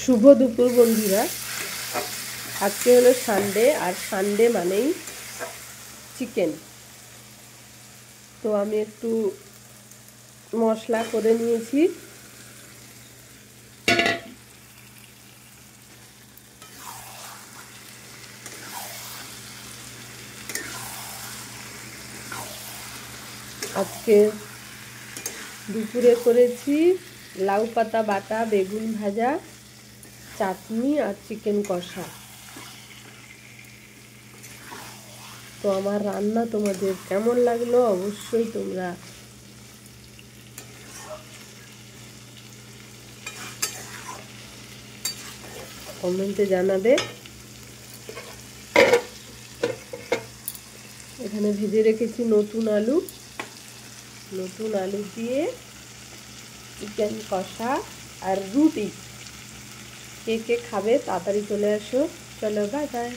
শুভ দুপুর বন্ধুরা। আজকে হলো সানডে, আর সানডে মানেই চিকেন। তো আমি একটু মশলা করে নিয়েছি। আজকে দুপুরে করেছি লাউ পাতা বাটা, বেগুন ভাজা, চাটনি আর চিকেন কষা। তো আমার রান্না তোমাদের কেমন লাগলো অবশ্যই তোমরা কমেন্টে জানাবে। এখানে ভেজে রেখেছি নতুন আলু দিয়ে চিকেন কষা আর রুটি। কে কে খাবে তাড়াতাড়ি চলে আসো। চলো, বাই বাই।